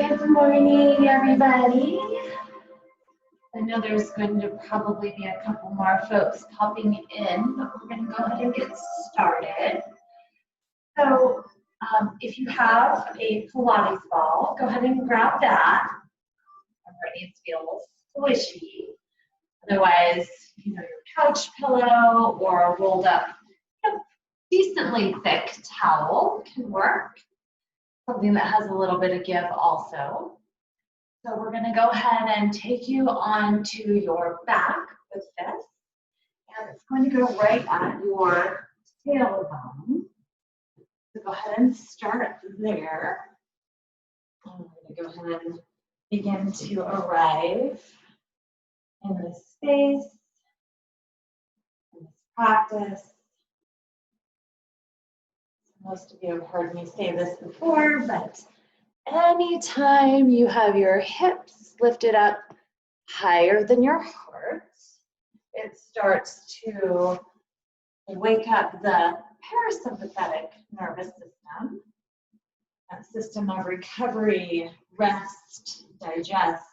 Good morning, everybody. I know there's going to probably be a couple more folks popping in, but we're going to go ahead and get started. So if you have a Pilates ball, go ahead and grab that. It needs to be a little squishy. Otherwise, your couch pillow or a rolled up, decently thick towel can work. Something that has a little bit of give also. So we're going to go ahead and take you onto your back with this. And it's going to go right at your tailbone. So go ahead and start there. And we're going to go ahead and begin to arrive in this space, in this practice. Most of you have heard me say this before, but anytime you have your hips lifted up higher than your heart, it starts to wake up the parasympathetic nervous system, that system of recovery, rest, digest,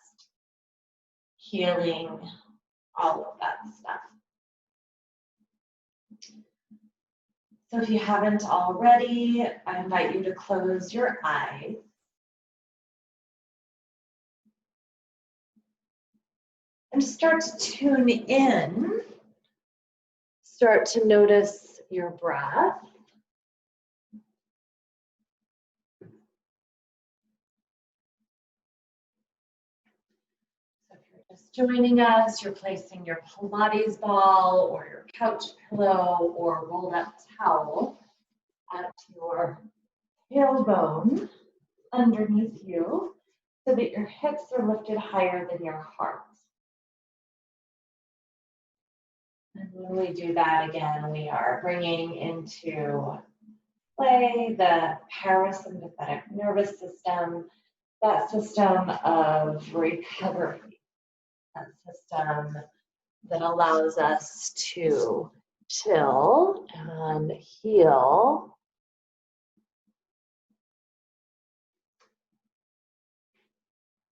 healing, all of that stuff. So if you haven't already, I invite you to close your eyes. And start to tune in. Start to notice your breath. So if you're just joining us, you're placing your Pilates ball or your couch pillow or rolled up towel at your tailbone underneath you so that your hips are lifted higher than your heart. And when we do that again, we are bringing into play the parasympathetic nervous system, that system of recovery, that system that allows us to chill and heal.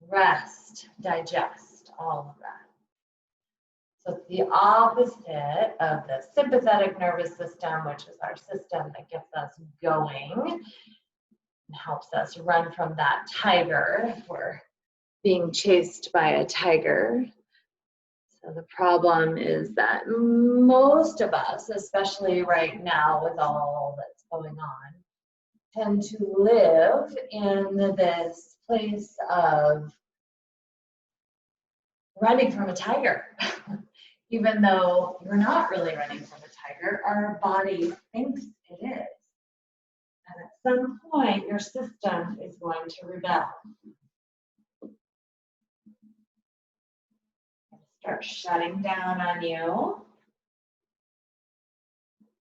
Rest, digest, all of that. So it's the opposite of the sympathetic nervous system, which is our system that gets us going and helps us run from that tiger if we're being chased by a tiger. So the problem is that most of us, especially right now with all that's going on, tend to live in this place of running from a tiger. Even though we're not really running from a tiger, our body thinks it is. And at some point, your system is going to rebel. Start shutting down on you.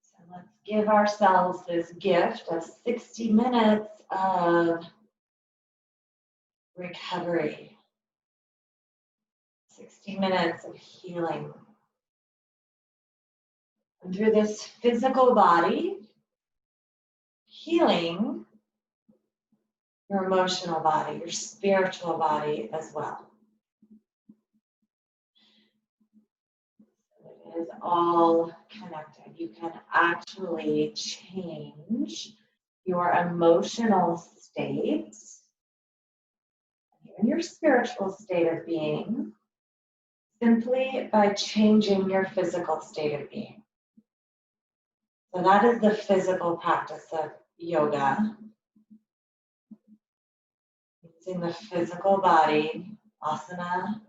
So let's give ourselves this gift of 60 minutes of recovery. 60 minutes of healing. And through this physical body, healing your emotional body, your spiritual body as well. It is all connected. You can actually change your emotional state, even your spiritual state of being, simply by changing your physical state of being. So that is the physical practice of yoga. Using the physical body, asana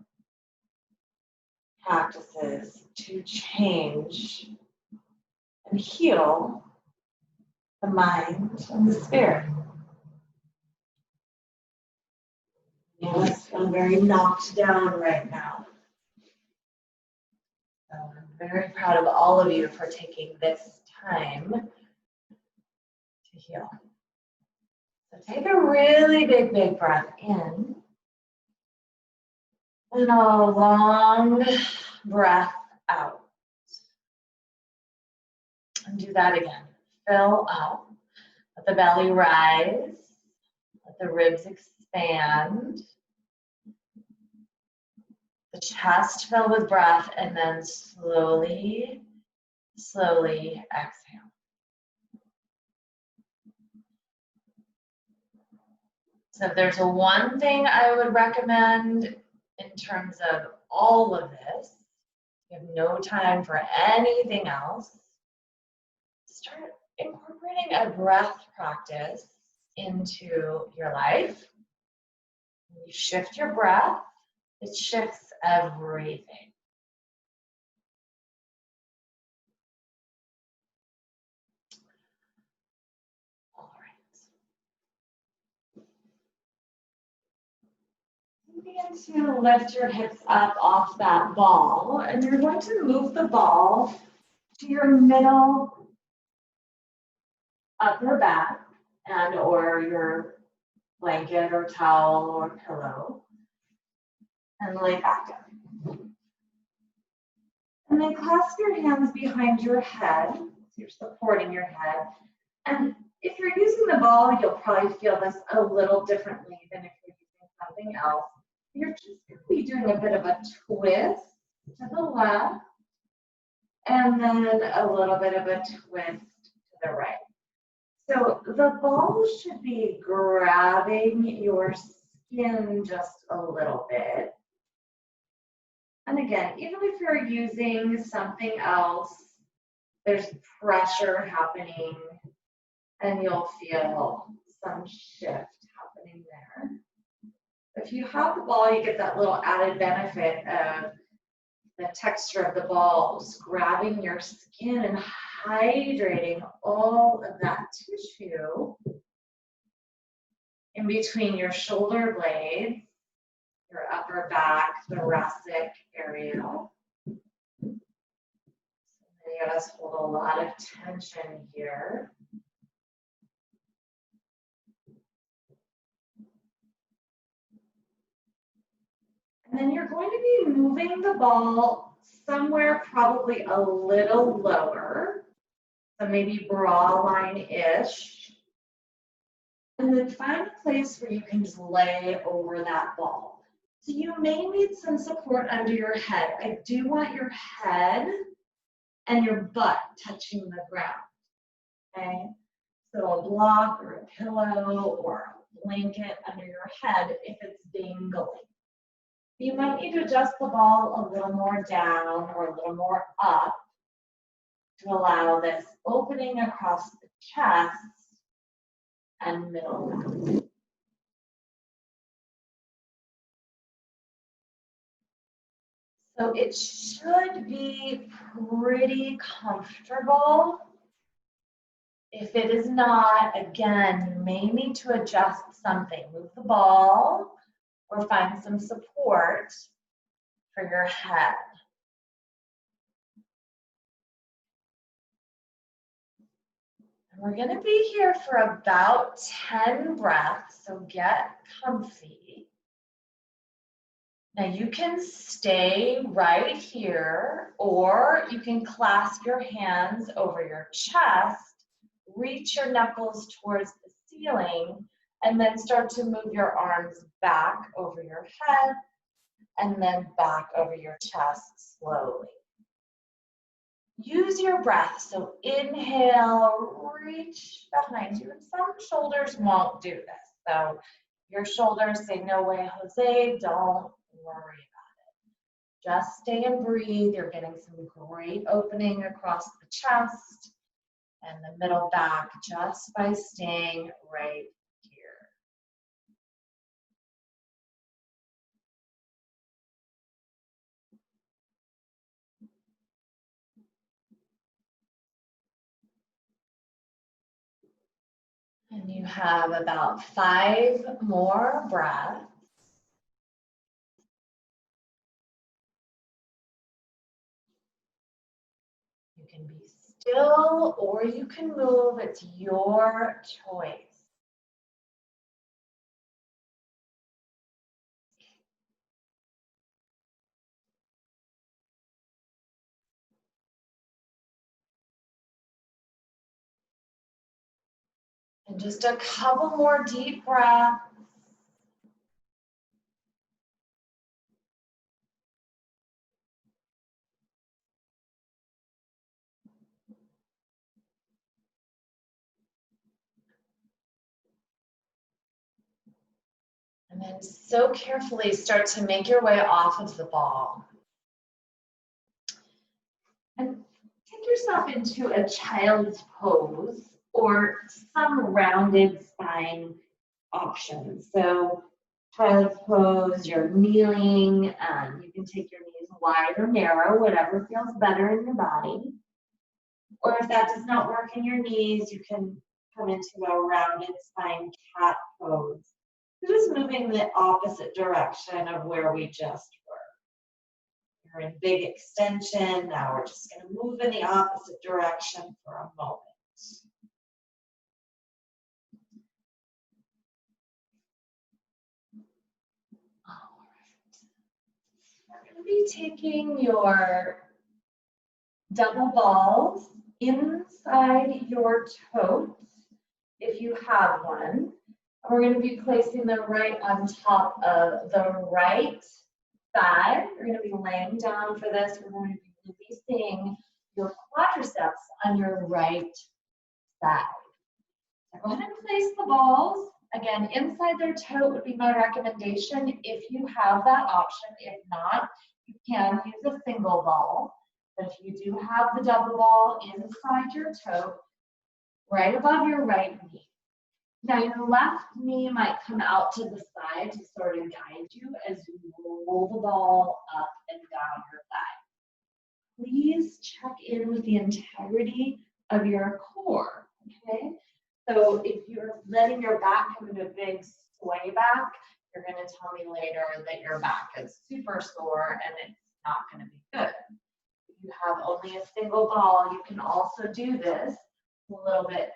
practices to change and heal the mind and the spirit. You must feel very knocked down right now. So I'm very proud of all of you for taking this time to heal. So take a really big breath in. And a long breath out. And do that again. Fill out. Let the belly rise. Let the ribs expand. The chest fill with breath, and then slowly exhale. So if there's one thing I would recommend in terms of all of this, you have no time for anything else, start incorporating a breath practice into your life. When you shift your breath, it shifts everything. All right. Begin to lift your hips up off that ball, and you're going to move the ball to your middle upper back and or your blanket or towel or pillow, and lay back down. And then clasp your hands behind your head, so you're supporting your head. And if you're using the ball, you'll probably feel this a little differently than if you're using something else. You're just going to be doing a bit of a twist to the left, and then a little bit of a twist to the right. So the ball should be grabbing your skin just a little bit. And again, even if you're using something else, there's pressure happening and you'll feel some shift happening there. If you have the ball, you get that little added benefit of the texture of the balls grabbing your skin and hydrating all of that tissue in between your shoulder blades, your upper back, thoracic area. So many of us hold a lot of tension here. And then you're going to be moving the ball somewhere probably a little lower, so maybe bra line-ish. And then find a place where you can just lay over that ball. So you may need some support under your head. I do want your head and your butt touching the ground, okay? So a block or a pillow or a blanket under your head if it's dangling. You might need to adjust the ball a little more down or a little more up to allow this opening across the chest and middle. So it should be pretty comfortable. If it is not, again, you may need to adjust something. Move the ball or find some support for your head. And we're going to be here for about 10 breaths, so get comfy. Now you can stay right here, or you can clasp your hands over your chest, reach your knuckles towards the ceiling, and then start to move your arms back over your head and then back over your chest slowly. Use your breath, so inhale, reach behind you, and some shoulders won't do this. So your shoulders say, no way, Jose, don't worry about it. Just stay and breathe. You're getting some great opening across the chest and the middle back just by staying right here. And you have about 5 more breaths. You can be still or you can move. It's your choice. And just a couple more deep breaths. And then so carefully start to make your way off of the ball. And take yourself into a child's pose or some rounded spine option. So child's pose, you're kneeling, you can take your knees wide or narrow, whatever feels better in your body. Or if that does not work in your knees, you can come into a rounded spine cat pose. Just moving the opposite direction of where we just were. You're in big extension. Now we're just going to move in the opposite direction for a moment. All right. We're going to be taking your double balls inside your toes, if you have one. We're going to be placing them right on top of the right thigh. You're going to be laying down for this. We're going to be releasing your quadriceps on your right side. So go ahead and place the balls. Again, inside their toe would be my recommendation if you have that option. If not, you can use a single ball. But if you do have the double ball inside your toe, right above your right knee. Now your left knee might come out to the side to sort of guide you as you roll the ball up and down your thigh. Please check in with the integrity of your core, okay? So if you're letting your back come into a big sway back, you're going to tell me later that your back is super sore and it's not going to be good. If you have only a single ball, you can also do this a little bit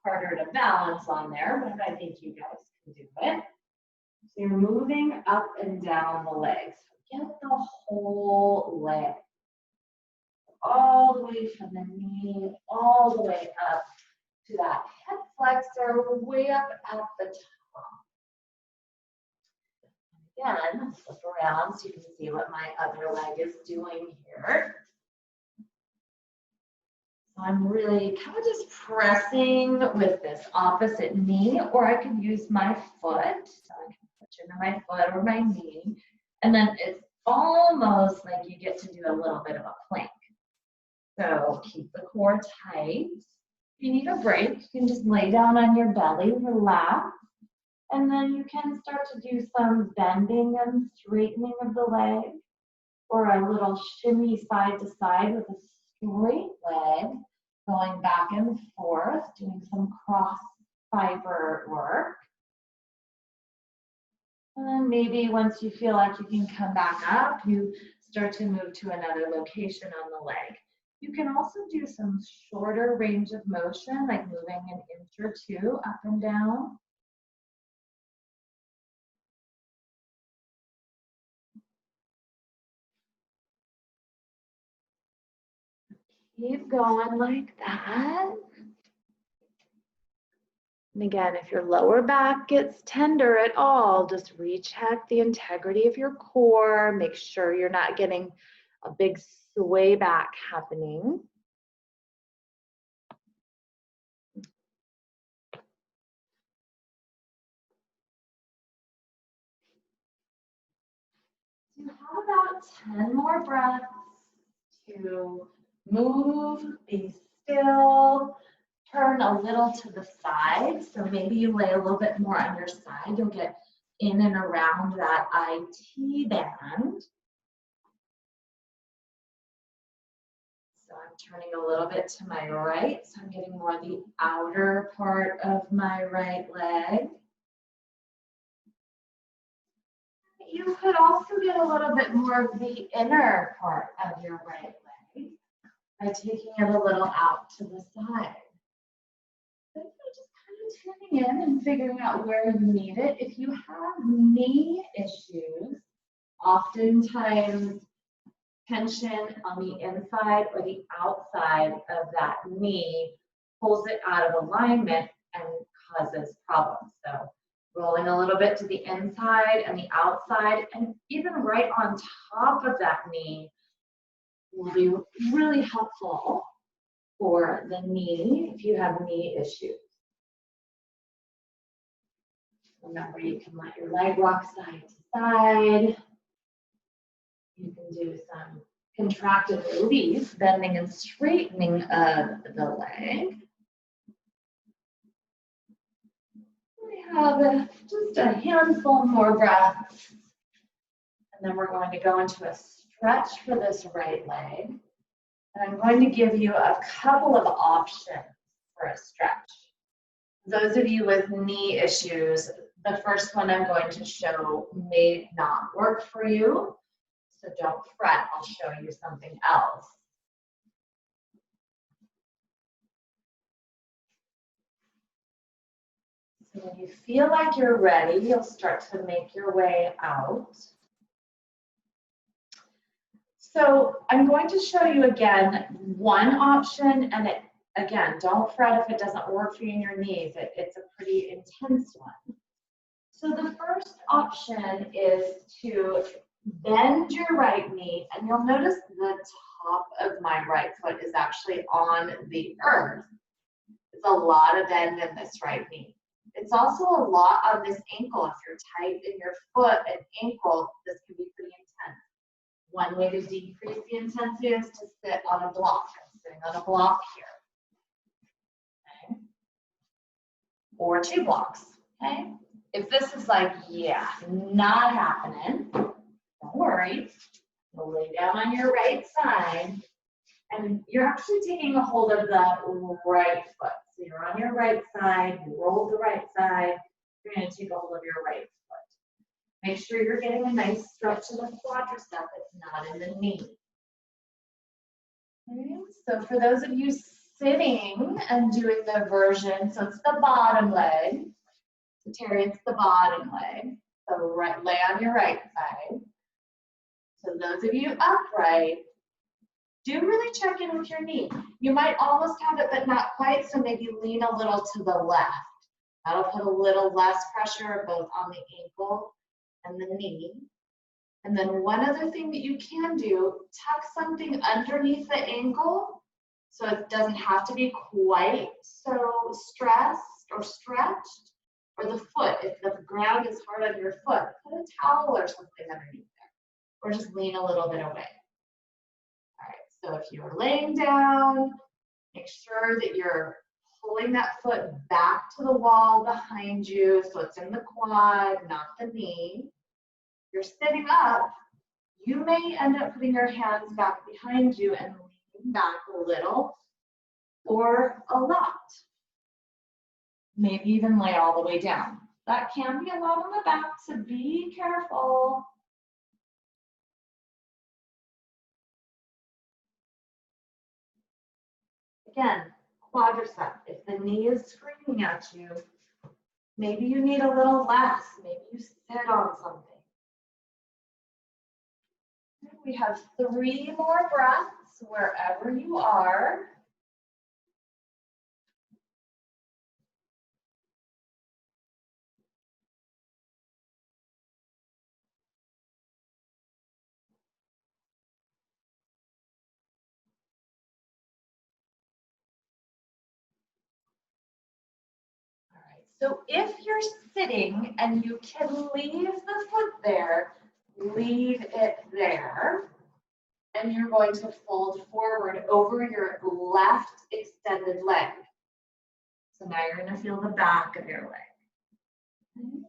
harder to balance on there, but I think you guys can do it. So you're moving up and down the legs. Get the whole leg. All the way from the knee, all the way up to that hip flexor, way up at the top. Again, flip around so you can see what my other leg is doing here. I'm really kind of just pressing with this opposite knee, or I could use my foot. So I can put into my foot or my knee. And then it's almost like you get to do a little bit of a plank. So keep the core tight. If you need a break, you can just lay down on your belly, relax. And then you can start to do some bending and straightening of the leg, or a little shimmy side to side with a straight leg, going back and forth, doing some cross fiber work. And then maybe once you feel like you can come back up, you start to move to another location on the leg. You can also do some shorter range of motion, like moving an inch or two up and down. Keep going like that. And again, if your lower back gets tender at all, just recheck the integrity of your core. Make sure you're not getting a big sway back happening. You have about 10 more breaths to move, be still, turn a little to the side. So maybe you lay a little bit more on your side. You'll get in and around that IT band. So I'm turning a little bit to my right. So I'm getting more the outer part of my right leg. You could also get a little bit more of the inner part of your right leg by taking it a little out to the side. So just kind of tuning in and figuring out where you need it. If you have knee issues, oftentimes tension on the inside or the outside of that knee pulls it out of alignment and causes problems. So rolling a little bit to the inside and the outside, and even right on top of that knee will be really helpful for the knee if you have knee issues. Remember, you can let your leg rock side to side. You can do some contracted release, bending and straightening of the leg. We have just a handful more breaths. And then we're going to go into a stretch for this right leg. And I'm going to give you a couple of options for a stretch. Those of you with knee issues, the first one I'm going to show may not work for you. So don't fret, I'll show you something else. So when you feel like you're ready, you'll start to make your way out. So I'm going to show you again one option, and again, don't fret if it doesn't work for you in your knees. It's a pretty intense one. So the first option is to bend your right knee, and you'll notice the top of my right foot is actually on the earth. It's a lot of bend in this right knee. It's also a lot on this ankle. If you're tight in your foot and ankle, this can be pretty intense. One way to decrease the intensity is to sit on a block. I'm sitting on a block here. Okay. Or 2 blocks. Okay. If this is like, yeah, not happening, don't worry. You'll lay down on your right side, and you're actually taking a hold of the right foot. So you're on your right side, you roll the right side, you're going to take a hold of your right foot. Make sure you're getting a nice stretch in the quadricep. It's not in the knee. Okay, so for those of you sitting and doing the version, so it's the bottom leg. So Terry, it's the bottom leg. So lay on your right side. So those of you upright, do really check in with your knee. You might almost have it, but not quite, so maybe lean a little to the left. That'll put a little less pressure both on the ankle and the knee. And then one other thing that you can do, tuck something underneath the ankle so it doesn't have to be quite so stressed or stretched. Or the foot, if the ground is hard on your foot, put a towel or something underneath there. Or just lean a little bit away. All right, so if you're laying down, make sure that you're pulling that foot back to the wall behind you so it's in the quad, not the knee. If you're sitting up, you may end up putting your hands back behind you and leaning back a little or a lot. Maybe even lay all the way down. That can be a lot on the back, so be careful. Again, quadricep. If the knee is screaming at you, maybe you need a little less. Maybe you sit on something. We have 3 more breaths wherever you are. So if you're sitting and you can leave the foot there, leave it there. And you're going to fold forward over your left extended leg. So now you're going to feel the back of your leg. Okay.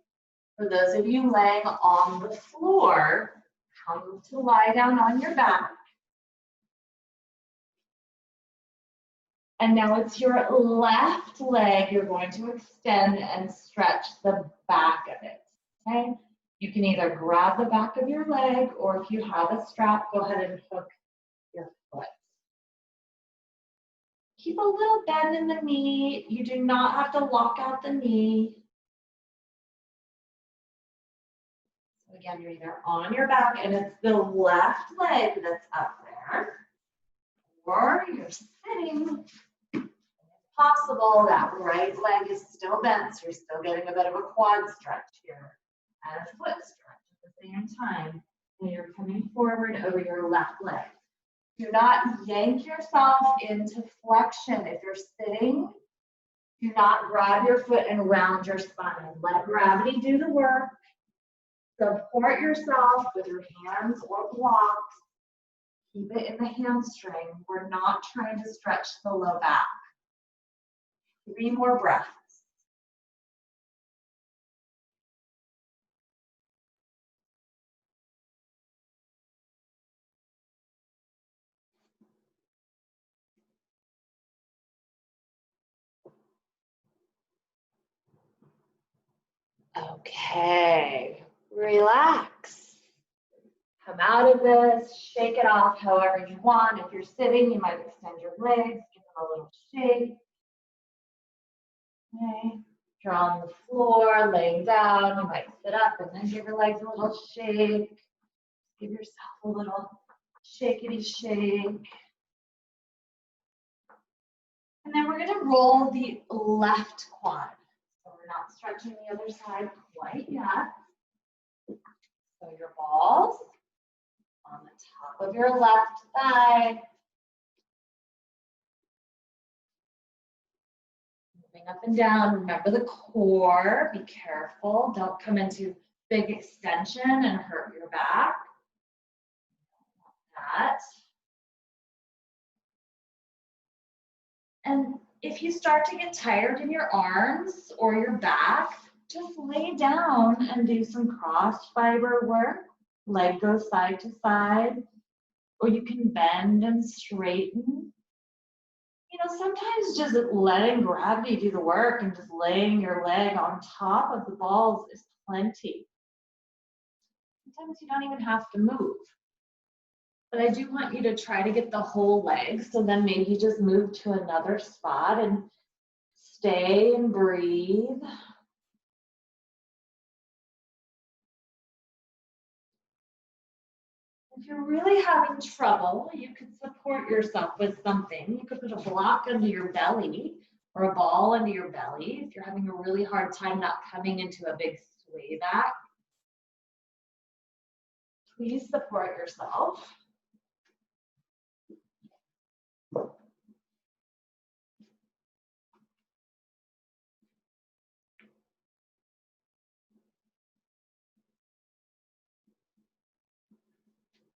For those of you laying on the floor, come to lie down on your back. And now it's your left leg you're going to extend and stretch the back of it. Okay? You can either grab the back of your leg, or if you have a strap, go ahead and hook your foot. Keep a little bend in the knee. You do not have to lock out the knee. So again, you're either on your back and it's the left leg that's up there, or you're sitting. It's possible that right leg is still bent, so you're still getting a bit of a quad stretch here and a foot stretch at the same time. And you're coming forward over your left leg. Do not yank yourself into flexion. If you're sitting, do not grab your foot and round your spine. Let gravity do the work. Support yourself with your hands or blocks. Keep it in the hamstring. We're not trying to stretch the low back. 3 more breaths. Okay, relax. Come out of this, shake it off however you want. If you're sitting, you might extend your legs, give them a little shake. Okay, if you're on the floor, laying down, you might sit up and then give your legs a little shake. Give yourself a little shakety shake. And then we're gonna roll the left quad. So we're not stretching the other side quite yet. So your balls on the top of your left thigh. Moving up and down. Remember the core. Be careful. Don't come into big extension and hurt your back. That. And if you start to get tired in your arms or your back, just lay down and do some cross fiber work. Leg goes side to side, or you can bend and straighten. You know, sometimes just letting gravity do the work and just laying your leg on top of the balls is plenty. Sometimes you don't even have to move. But I do want you to try to get the whole leg, so then maybe just move to another spot and stay and breathe. If you're really having trouble, you could support yourself with something. You could put a block under your belly or a ball under your belly if you're having a really hard time not coming into a big sway back. Please support yourself.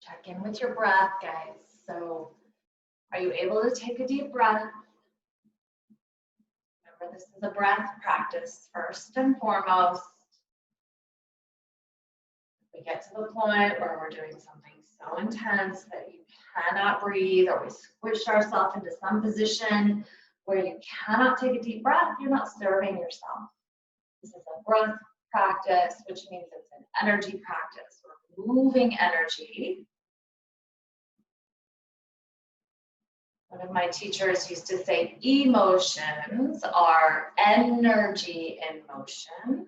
Check in with your breath, guys. So, are you able to take a deep breath? Remember, this is a breath practice first and foremost. If we get to the point where we're doing something so intense that you cannot breathe, or we squish ourselves into some position where you cannot take a deep breath, you're not serving yourself. This is a breath practice, which means it's an energy practice. We're moving energy. One of my teachers used to say, emotions are energy in motion.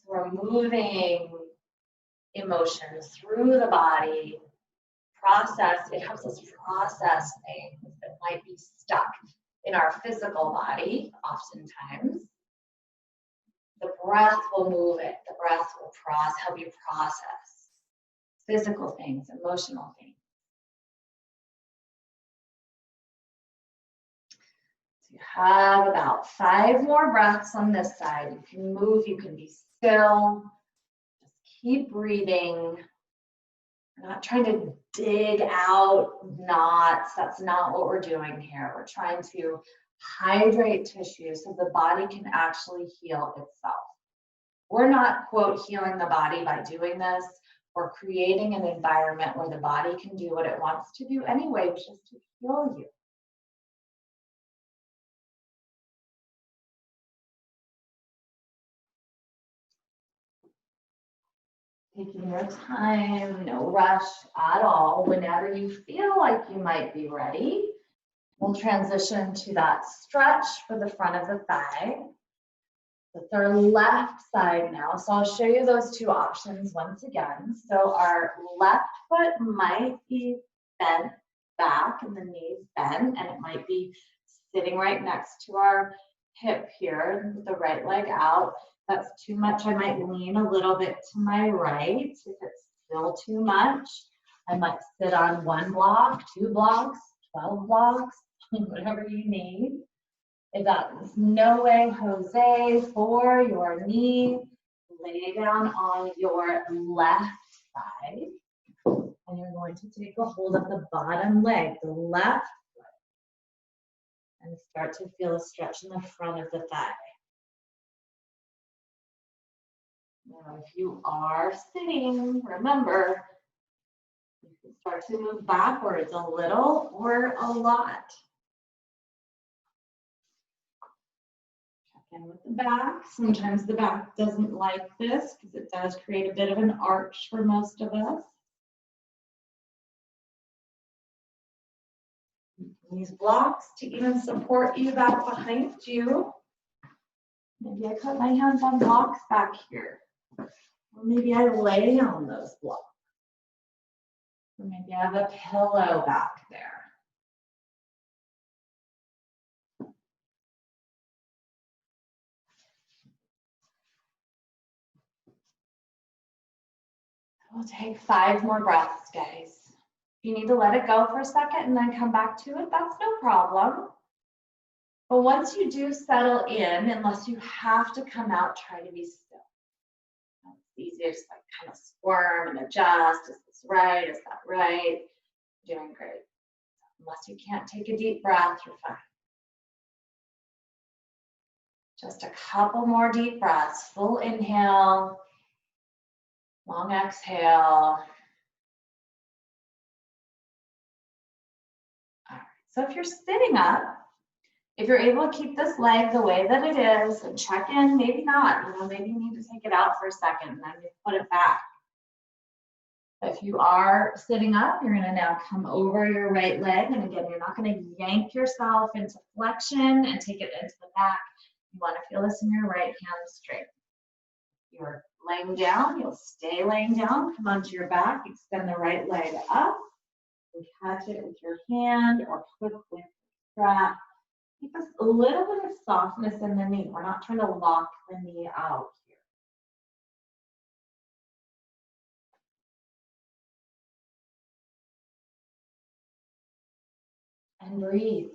So we're moving emotions through the body. It helps us process things that might be stuck in our physical body, oftentimes. The breath will move it. The breath will help you process physical things, emotional things. You have about 5 more breaths on this side. You can move, you can be still. Just keep breathing. We're not trying to dig out knots. That's not what we're doing here. We're trying to hydrate tissue so the body can actually heal itself. We're not, quote, healing the body by doing this. We're creating an environment where the body can do what it wants to do anyway, which is to heal you. Taking your time, no rush at all. Whenever you feel like you might be ready, we'll transition to that stretch for the front of the thigh. That's our left side now. So I'll show you those two options once again. So our left foot might be bent back and the knees bent, and it might be sitting right next to our hip here with the right leg out. If that's too much, I might lean a little bit to my right. If it's still too much, I might sit on 1 block, 2 blocks, 12 blocks, whatever you need. If that's no way, Jose, for your knee, lay down on your left side. And you're going to take a hold of the bottom leg, the left foot, and start to feel a stretch in the front of the thigh. Now, if you are sitting, remember, you can start to move backwards a little or a lot. And with the back, sometimes the back doesn't like this because it does create a bit of an arch for most of us. These blocks to even support you back behind you. Maybe I put my hands on blocks back here. Or maybe I lay on those blocks. Or maybe I have a pillow back there. We'll take 5 more breaths, guys. If you need to let it go for a second and then come back to it, that's no problem. But once you do settle in, unless you have to come out, try to be still. It's easy to just like kind of squirm and adjust. Is this right? Is that right? You're doing great. Unless you can't take a deep breath, you're fine. Just a couple more deep breaths. Full inhale, long exhale. All right. So if you're sitting up, if you're able to keep this leg the way that it is and check in, maybe not, maybe you need to take it out for a second and then you put it back. If you are sitting up, you're gonna now come over your right leg. And again, you're not gonna yank yourself into flexion and take it into the back. You wanna feel this in your right hand straight. You're laying down, you'll stay laying down, come onto your back, extend the right leg up, and catch it with your hand or hook with the strap. Keep a little bit of softness in the knee. We're not trying to lock the knee out here. And breathe.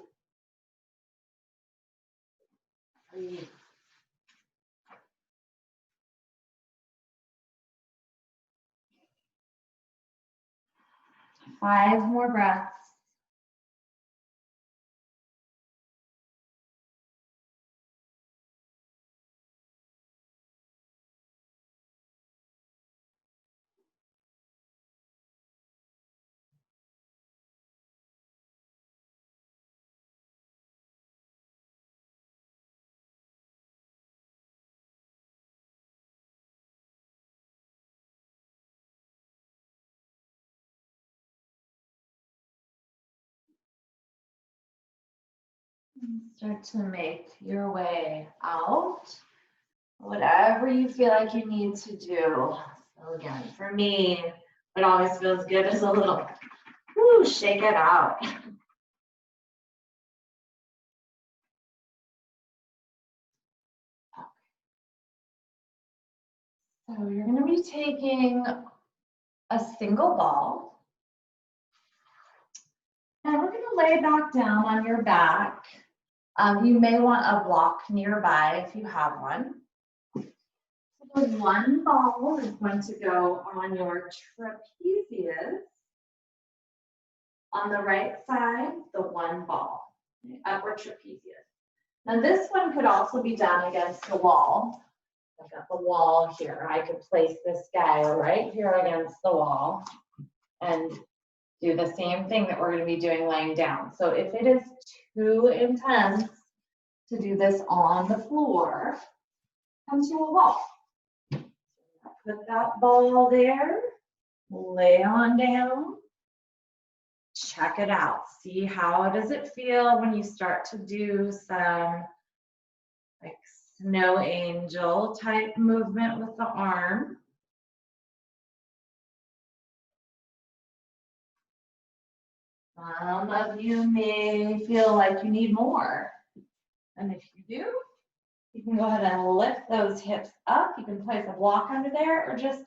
Breathe. Five more breaths. Start to make your way out, whatever you feel like you need to do. So again, for me, it always feels good as a little, whoo, shake it out. So you're going to be taking a single ball, and we're going to lay back down on your back. You may want a block nearby if you have one. So The one ball is going to go on your trapezius. On the right side, the one ball, upper trapezius. Now this one could also be done against the wall. I've got the wall here. I could place this guy right here against the wall and do the same thing that we're going to be doing laying down. So if it is too intense to do this on the floor, come to a wall. Put that ball there, lay on down, check it out. See how does it feel when you start to do some like snow angel type movement with the arm. Some of you may feel like you need more. And if you do, you can go ahead and lift those hips up. You can place a block under there or just,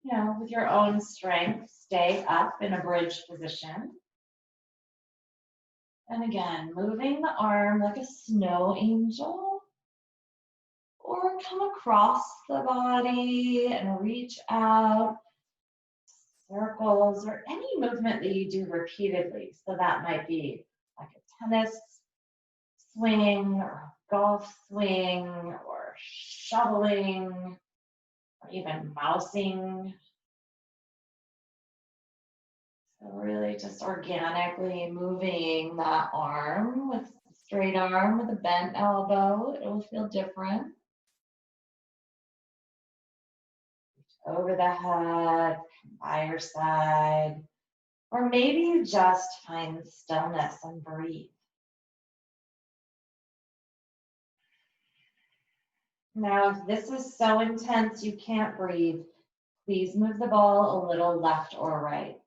you know, with your own strength, stay up in a bridge position. And again, moving the arm like a snow angel, or come across the body and reach out, circles, or any movement that you do repeatedly. So that might be like a tennis swing, or golf swing, or shoveling, or even mousing. So really just organically moving that arm with a straight arm with a bent elbow. It will feel different. Over the head, by your side, or maybe you just find stillness and breathe. Now, if this is so intense you can't breathe, please move the ball a little left or right.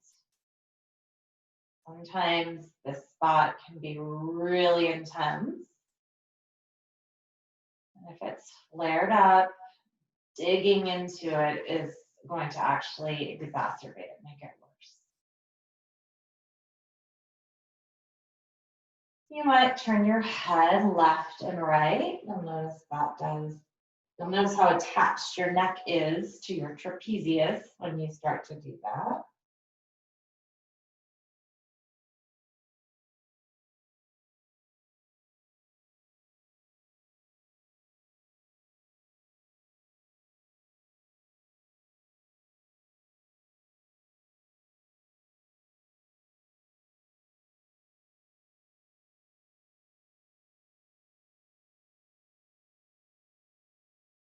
Sometimes this spot can be really intense. And if it's flared up, digging into it is going to actually exacerbate it, make it worse. You might turn your head left and right. You'll notice that does. You'll notice how attached your neck is to your trapezius when you start to do that.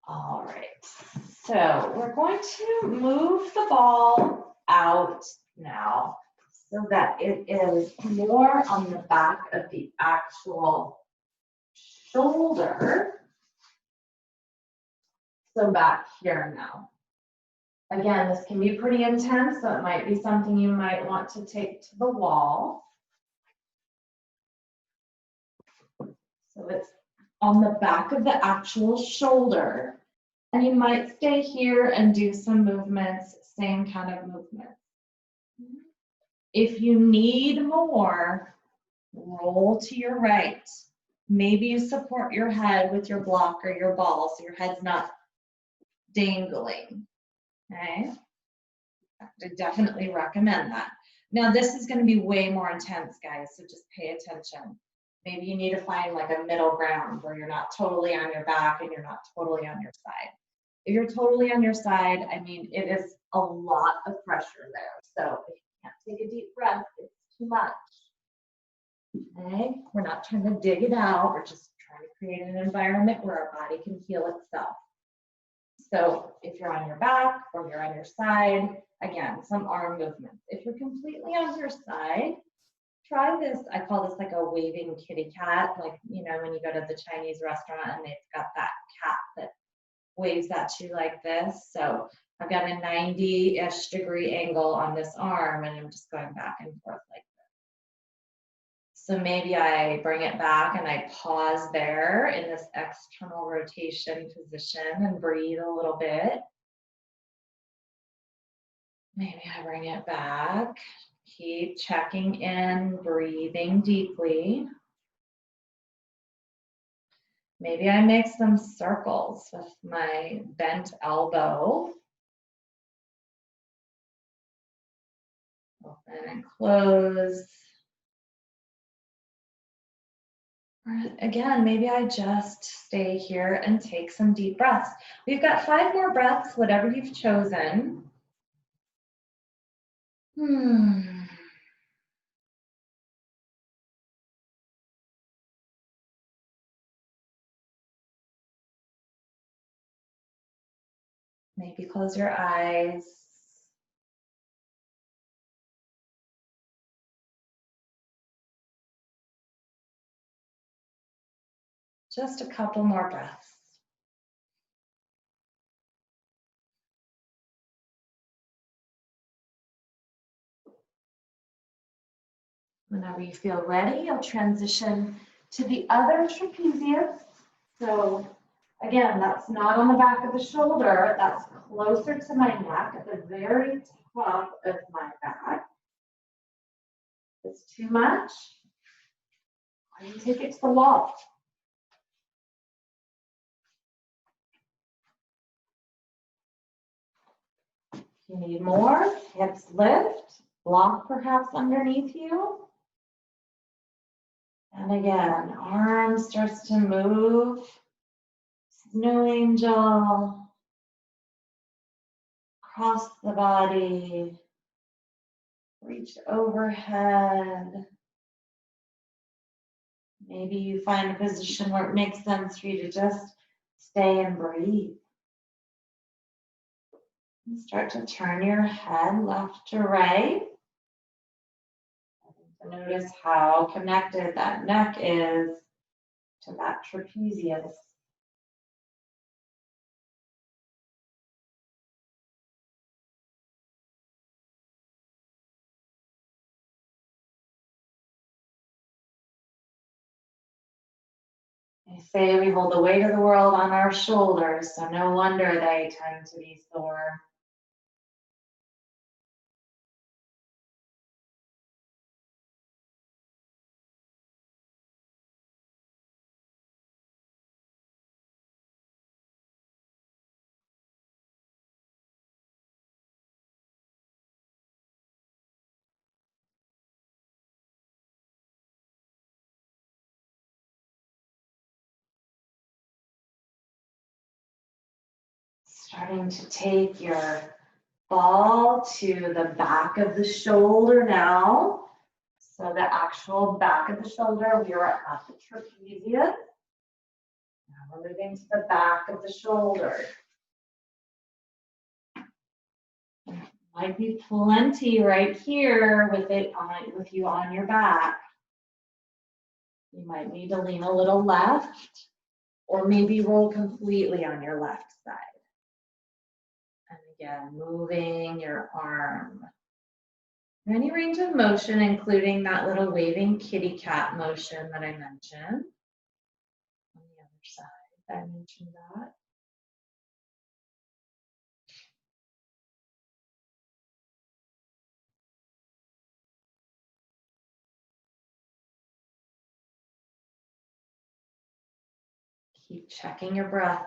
All right, so we're going to move the ball out now so that it is more on the back of the actual shoulder. So back here now. Again, this can be pretty intense, so it might be something you might want to take to the wall. So it's on the back of the actual shoulder. And you might stay here and do some movements, same kind of movement. If you need more, roll to your right. Maybe you support your head with your block or your ball so your head's not dangling. Okay? I definitely recommend that. Now this is going to be way more intense, guys, so just pay attention. Maybe you need to find like a middle ground where you're not totally on your back and you're not totally on your side. If you're totally on your side, I mean, it is a lot of pressure there. So if you can't take a deep breath, it's too much. Okay? We're not trying to dig it out. We're just trying to create an environment where our body can heal itself. So if you're on your back or you're on your side, again, some arm movements. If you're completely on your side, try this. I call this like a waving kitty cat. Like, you know, when you go to the Chinese restaurant and they've got that cat that waves at you like this. So I've got a 90-ish degree angle on this arm and I'm just going back and forth like this. So maybe I bring it back and I pause there in this external rotation position and breathe a little bit. Maybe I bring it back. Keep checking in, breathing deeply. Maybe I make some circles with my bent elbow. Open and close. Or again, maybe I just stay here and take some deep breaths. We've got 5 more breaths, whatever you've chosen. Maybe close your eyes. Just a couple more breaths. Whenever you feel ready, you'll transition to the other trapezius. So again, that's not on the back of the shoulder, that's closer to my neck at the very top of my back. If it's too much, I can take it to the wall. If you need more, hips lift, block perhaps underneath you. And again, arm starts to move. Snow angel. Across the body. Reach overhead. Maybe you find a position where it makes sense for you to just stay and breathe. And start to turn your head left to right. Notice how connected that neck is to that trapezius. They say we hold the weight of the world on our shoulders, so no wonder they tend to be sore. Starting to take your ball to the back of the shoulder now. So the actual back of the shoulder, we are at the trapezius. Now we're moving to the back of the shoulder. Might be plenty right here with you on your back. You might need to lean a little left, or maybe roll completely on your left side. And again, moving your arm. Any range of motion, including that little waving kitty cat motion that I mentioned. On the other side, I mentioned that. Keep checking your breath.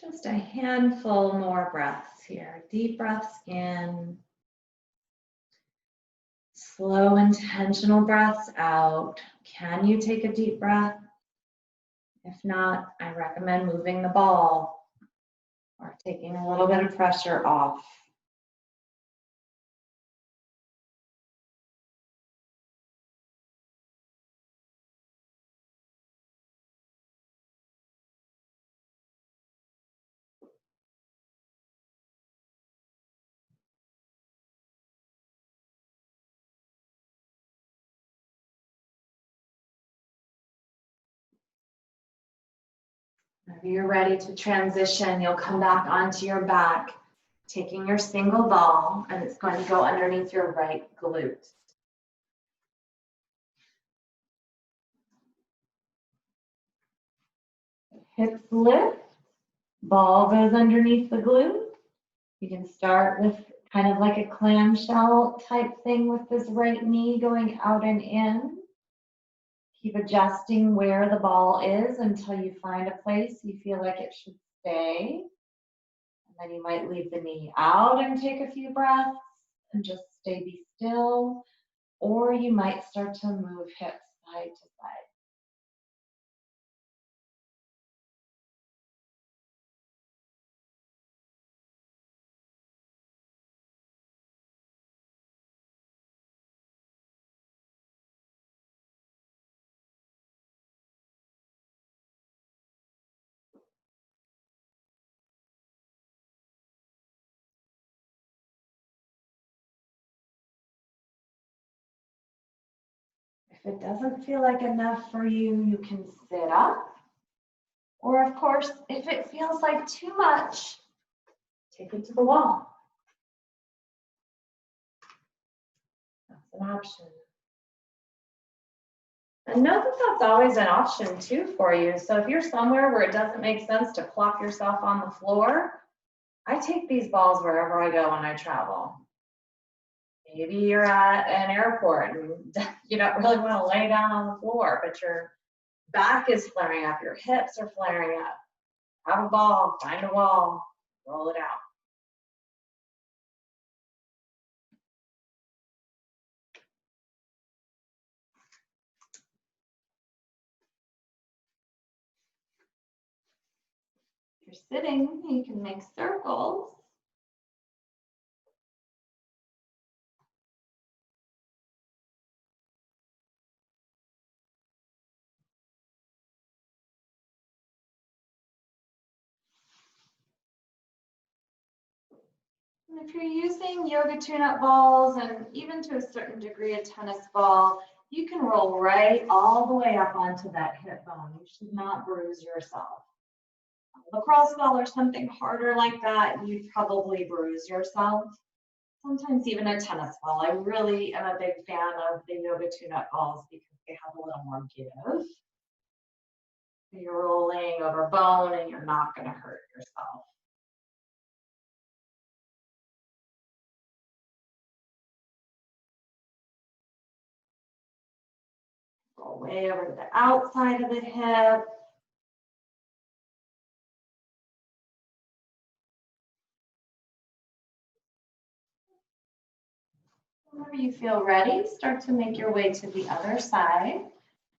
Just a handful more breaths here. Deep breaths in. Slow, intentional breaths out. Can you take a deep breath? If not, I recommend moving the ball or taking a little bit of pressure off. Whenever you're ready to transition, you'll come back onto your back, taking your single ball, and it's going to go underneath your right glute. Hips lift, ball goes underneath the glute. You can start with kind of like a clamshell type thing with this right knee going out and in. Keep adjusting where the ball is until you find a place you feel like it should stay. And then you might leave the knee out and take a few breaths and just be still. Or you might start to move hips side to side. If it doesn't feel like enough for you, you can sit up. Or of course, if it feels like too much, take it to the wall. That's an option. And know that that's always an option too for you. So if you're somewhere where it doesn't make sense to plop yourself on the floor, I take these balls wherever I go when I travel. Maybe you're at an airport and you don't really want to lay down on the floor, but your back is flaring up, your hips are flaring up. Have a ball, find a wall, roll it out. If you're sitting, you can make circles. And if you're using yoga tune-up balls and even to a certain degree a tennis ball, you can roll right all the way up onto that hip bone. You should not bruise yourself. A lacrosse ball or something harder like that, you'd probably bruise yourself. Sometimes even a tennis ball. I really am a big fan of the yoga tune-up balls because they have a little more give. You're rolling over bone and you're not going to hurt yourself. Roll way over to the outside of the hip. Whenever you feel ready, start to make your way to the other side.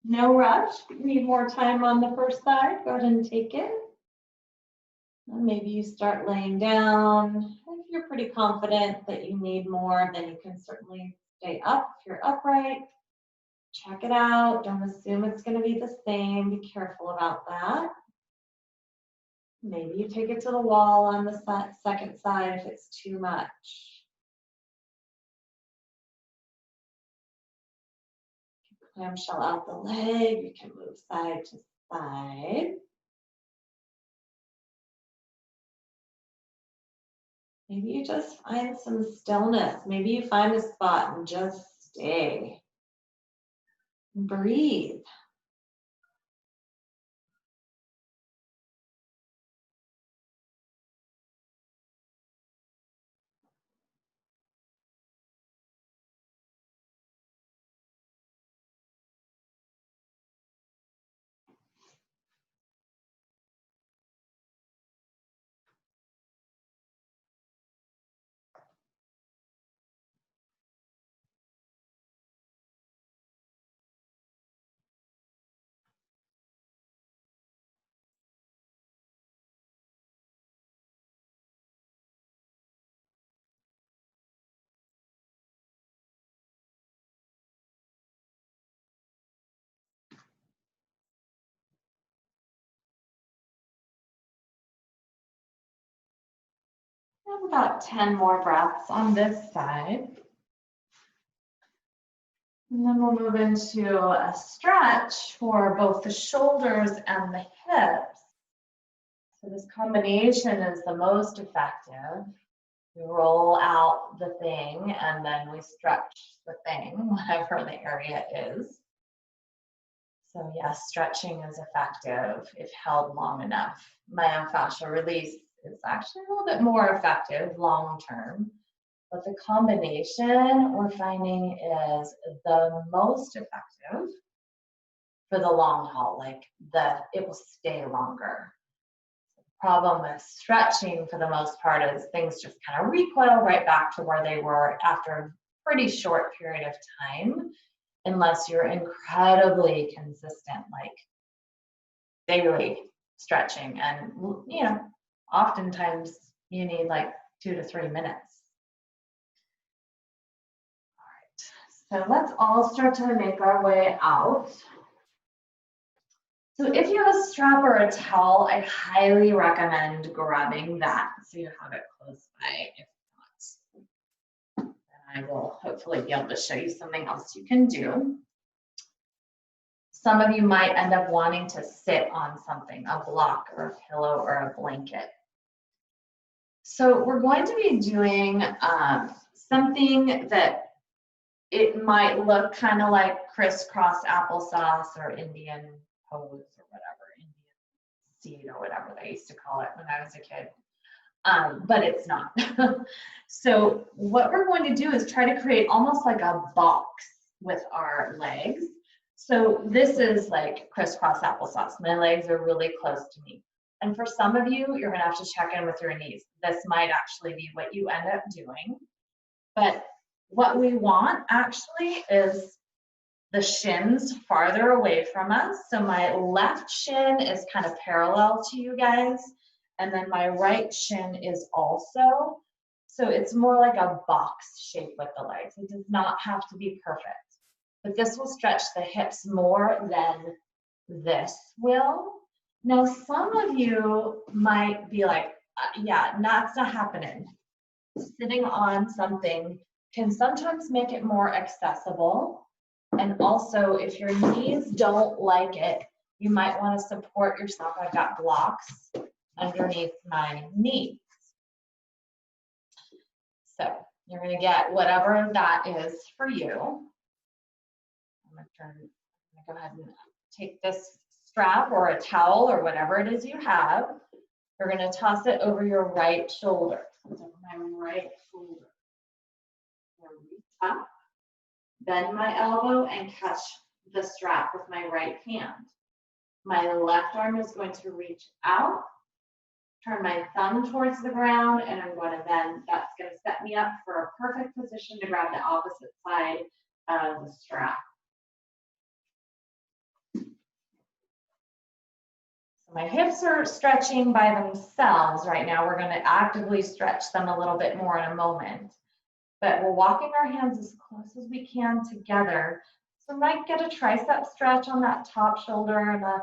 No rush. If you need more time on the first side, go ahead and take it. And maybe you start laying down. If you're pretty confident that you need more, then you can certainly stay up if you're upright. Check it out. Don't assume it's going to be the same. Be careful about that. Maybe you take it to the wall on the second side if it's too much. Clamshell out the leg. You can move side to side. Maybe you just find some stillness. Maybe you find a spot and just stay. Breathe. Have about 10 more breaths on this side. And then we'll move into a stretch for both the shoulders and the hips. So this combination is the most effective. We roll out the thing and then we stretch the thing, whatever the area is. So yes, stretching is effective if held long enough. Myofascial release is actually a little bit more effective long term, but the combination we're finding is the most effective for the long haul, like it will stay longer. The problem with stretching for the most part is things just kind of recoil right back to where they were after a pretty short period of time, unless you're incredibly consistent, like daily stretching. And, you know, oftentimes you need like 2 to 3 minutes. All right, so let's all start to make our way out. So if you have a strap or a towel, I highly recommend grabbing that so you have it close by. If not, then I will hopefully be able to show you something else you can do. Some of you might end up wanting to sit on something, a block or a pillow or a blanket. So we're going to be doing something that it might look kind of like crisscross applesauce or Indian pose or whatever, Indian seed or whatever they used to call it when I was a kid, but it's not. So what we're going to do is try to create almost like a box with our legs. So this is like crisscross applesauce. My legs are really close to me. And for some of you, you're gonna have to check in with your knees. This might actually be what you end up doing. But what we want actually is the shins farther away from us. So my left shin is kind of parallel to you guys. And then my right shin is also. So it's more like a box shape with the legs. It does not have to be perfect. But this will stretch the hips more than this will. Now, some of you might be like, yeah, that's not happening. Sitting on something can sometimes make it more accessible. And also, if your knees don't like it, you might want to support yourself. I've got blocks underneath my knees. So you're going to get whatever that is for you. I'm going to go ahead and take this strap or a towel or whatever it is you have. You're going to toss it over your right shoulder. Over my right shoulder. Reach up, bend my elbow, and catch the strap with my right hand. My left arm is going to reach out, turn my thumb towards the ground, and I'm going to then, that's going to set me up for a perfect position to grab the opposite side of the strap. My hips are stretching by themselves right now. We're going to actively stretch them a little bit more in a moment. But we're walking our hands as close as we can together. So we might get a tricep stretch on that top shoulder and a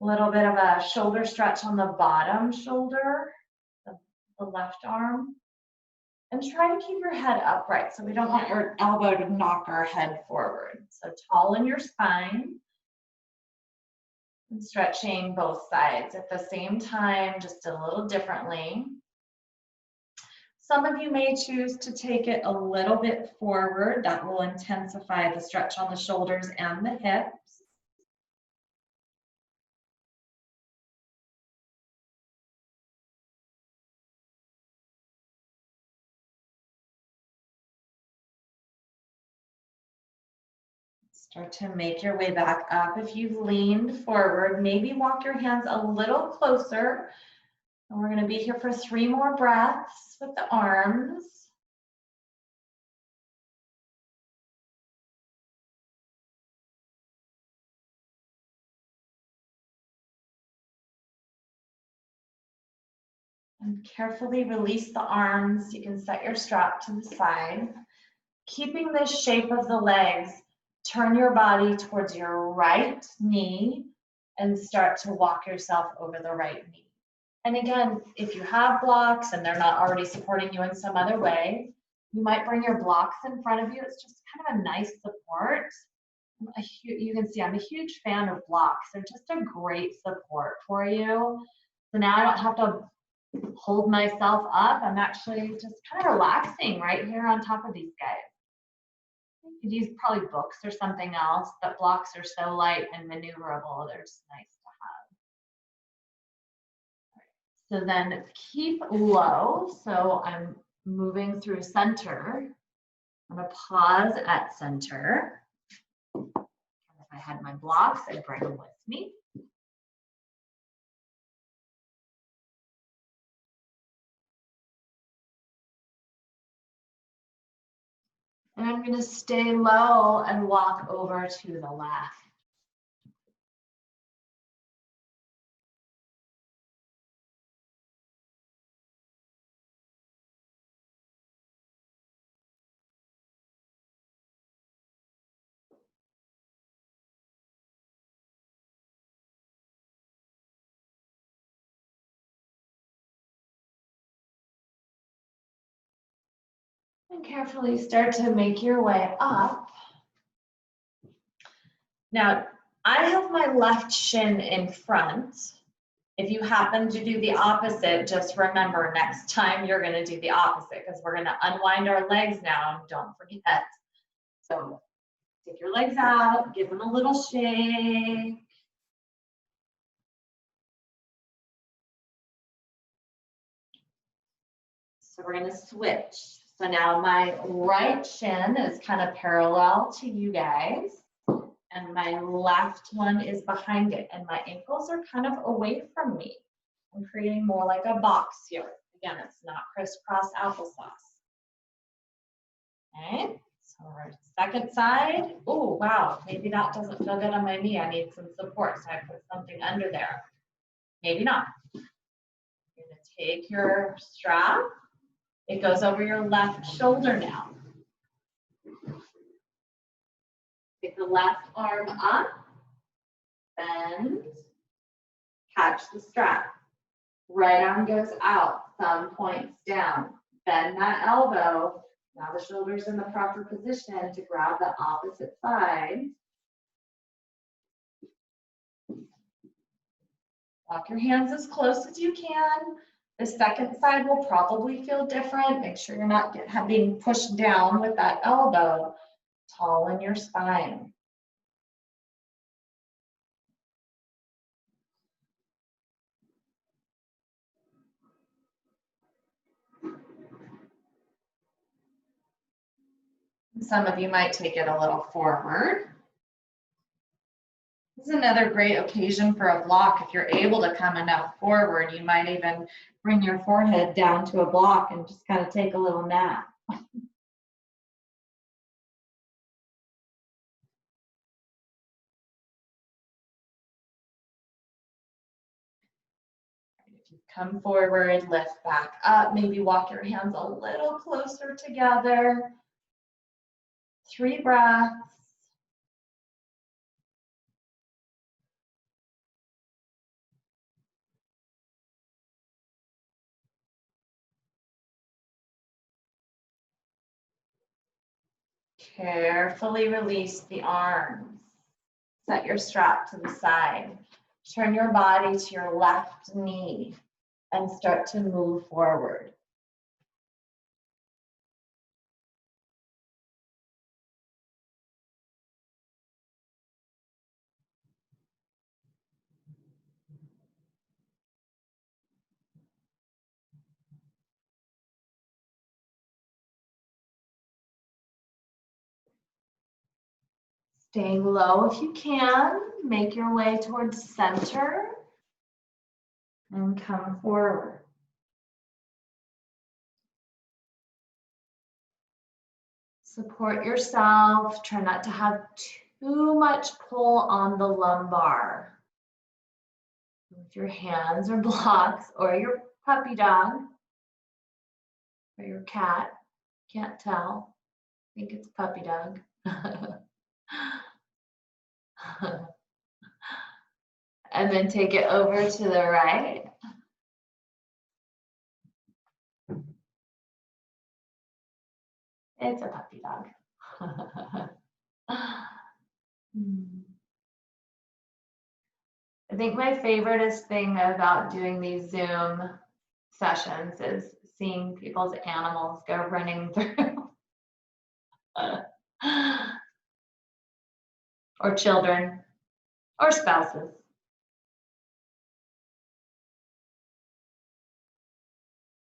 little bit of a shoulder stretch on the bottom shoulder, the left arm. And try to keep your head upright so we don't want your elbow to knock our head forward. So tall in your spine. And stretching both sides at the same time, just a little differently. Some of you may choose to take it a little bit forward. That will intensify the stretch on the shoulders and the hips. Start to make your way back up. If you've leaned forward, maybe walk your hands a little closer. And we're going to be here for 3 more breaths with the arms. And carefully release the arms. You can set your strap to the side. Keeping this shape of the legs, turn your body towards your right knee and start to walk yourself over the right knee. And again, if you have blocks and they're not already supporting you in some other way, you might bring your blocks in front of you. It's just kind of a nice support. You can see I'm a huge fan of blocks. They're just a great support for you. So now I don't have to hold myself up. I'm actually just kind of relaxing right here on top of these guys. You could use probably books or something else, but blocks are so light and maneuverable. They're just nice to have. So then keep low. So I'm moving through center. I'm going to pause at center. If I had my blocks, I'd bring them with me. And I'm going to stay low and walk over to the left. And carefully start to make your way up. Now, I have my left shin in front. If you happen to do the opposite, just remember next time you're going to do the opposite because we're going to unwind our legs now. Don't forget. So take your legs out, give them a little shake. So we're going to switch. So now my right shin is kind of parallel to you guys, and my left one is behind it, and my ankles are kind of away from me. I'm creating more like a box here. Again, it's not crisscross applesauce. Okay, so our second side. Oh, wow, maybe that doesn't feel good on my knee. I need some support, so I put something under there. Maybe not. You're going to take your strap. It goes over your left shoulder now. Take the left arm up, bend, catch the strap. Right arm goes out, thumb points down. Bend that elbow. Now the shoulder's in the proper position to grab the opposite side. Walk your hands as close as you can. The second side will probably feel different. Make sure you're not being pushed down with that elbow. Tall in your spine. Some of you might take it a little forward. This is another great occasion for a block. If you're able to come enough forward, you might even bring your forehead down to a block and just kind of take a little nap. If you come forward, lift back up, maybe walk your hands a little closer together. 3 breaths. Carefully release the arms. Set your strap to the side. Turn your body to your left knee and start to move forward. Staying low if you can. Make your way towards center and come forward. Support yourself. Try not to have too much pull on the lumbar. With your hands or blocks or your puppy dog or your cat. Can't tell. I think it's puppy dog. And then take it over to the right. It's a puppy dog. I think my favoriteest thing about doing these Zoom sessions is seeing people's animals go running through. Or children, or spouses.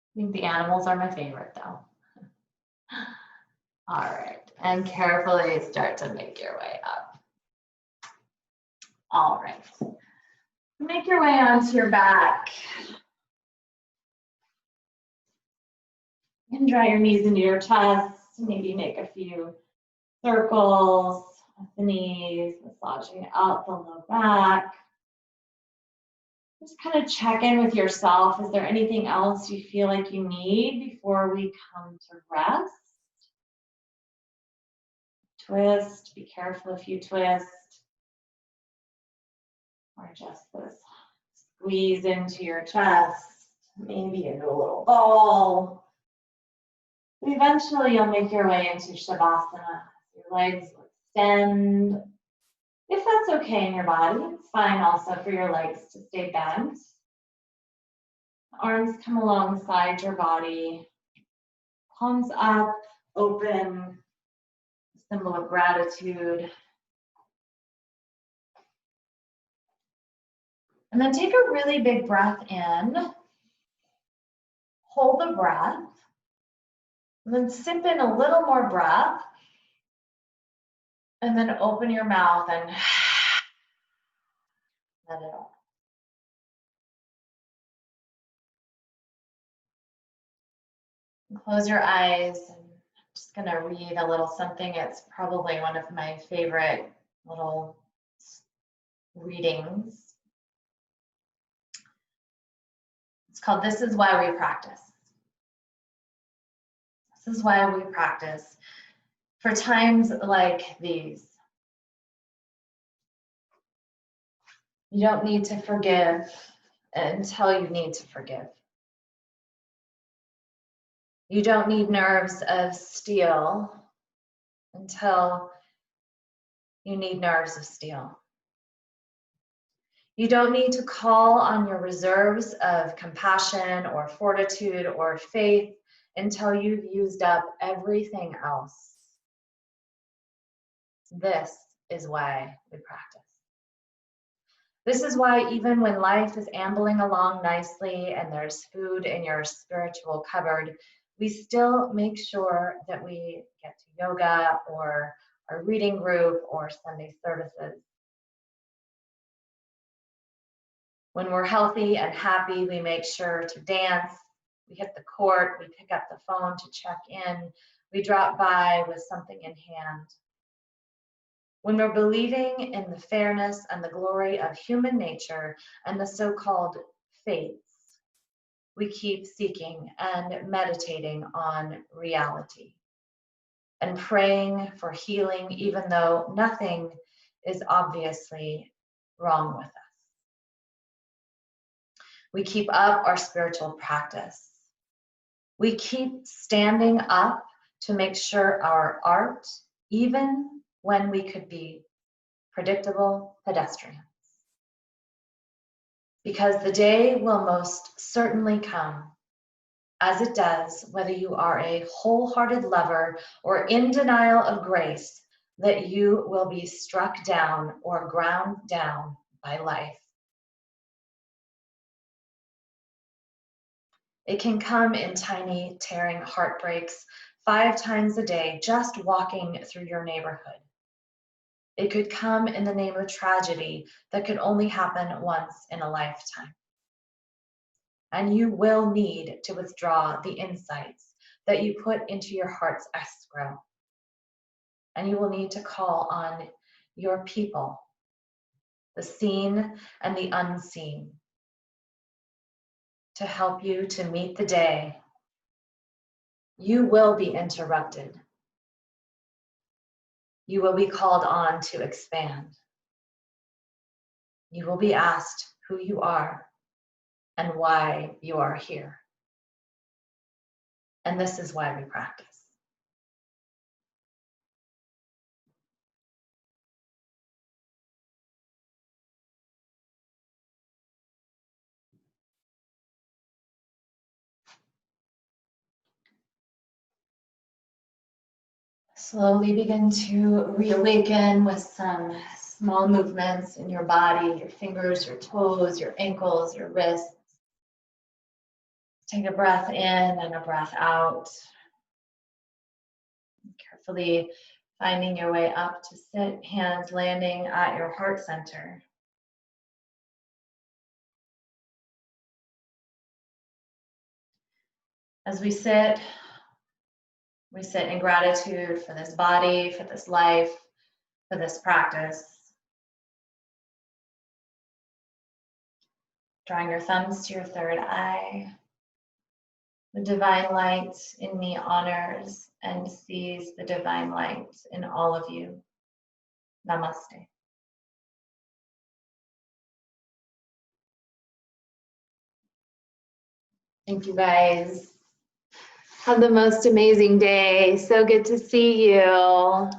I think the animals are my favorite though. All right, and carefully start to make your way up. All right, make your way onto your back. You can draw your knees into your chest, maybe make a few circles with the knees, massaging out the low back. Just kind of check in with yourself. Is there anything else you feel like you need before we come to rest? Twist, be careful if you twist. Or just this squeeze into your chest, maybe into a little ball. Eventually you'll make your way into Shavasana. Your legs will extend. If that's okay in your body, it's fine also for your legs to stay bent. Arms come alongside your body. Palms up, open, symbol of gratitude. And then take a really big breath in. Hold the breath. And then sip in a little more breath. And then open your mouth and let it out. Close your eyes. And I'm just going to read a little something. It's probably one of my favorite little readings. It's called "This is Why We Practice." This is why we practice for times like these. You don't need to forgive until you need to forgive. You don't need nerves of steel until you need nerves of steel. You don't need to call on your reserves of compassion or fortitude or faith until you've used up everything else. This is why we practice. This is why even when life is ambling along nicely and there's food in your spiritual cupboard, we still make sure that we get to yoga or our reading group or Sunday services. When we're healthy and happy, we make sure to dance, we hit the court, we pick up the phone to check in, we drop by with something in hand. When we're believing in the fairness and the glory of human nature and the so-called faiths, we keep seeking and meditating on reality and praying for healing even though nothing is obviously wrong with us. We keep up our spiritual practice. We keep standing up to make sure our art, even when we could be predictable pedestrians. Because the day will most certainly come, as it does whether you are a wholehearted lover or in denial of grace, that you will be struck down or ground down by life. It can come in tiny, tearing heartbreaks 5 times a day just walking through your neighborhood. It could come in the name of tragedy that could only happen once in a lifetime. And you will need to withdraw the insights that you put into your heart's escrow. And you will need to call on your people, the seen and the unseen, to help you to meet the day. You will be interrupted. You will be called on to expand. You will be asked who you are and why you are here. And this is why we practice. Slowly begin to reawaken with some small movements in your body, your fingers, your toes, your ankles, your wrists. Take a breath in and a breath out. Carefully finding your way up to sit, hands landing at your heart center. As we sit in gratitude for this body, for this life, for this practice. Drawing your thumbs to your third eye. The divine light in me honors and sees the divine light in all of you. Namaste. Thank you guys. Have the most amazing day. So good to see you.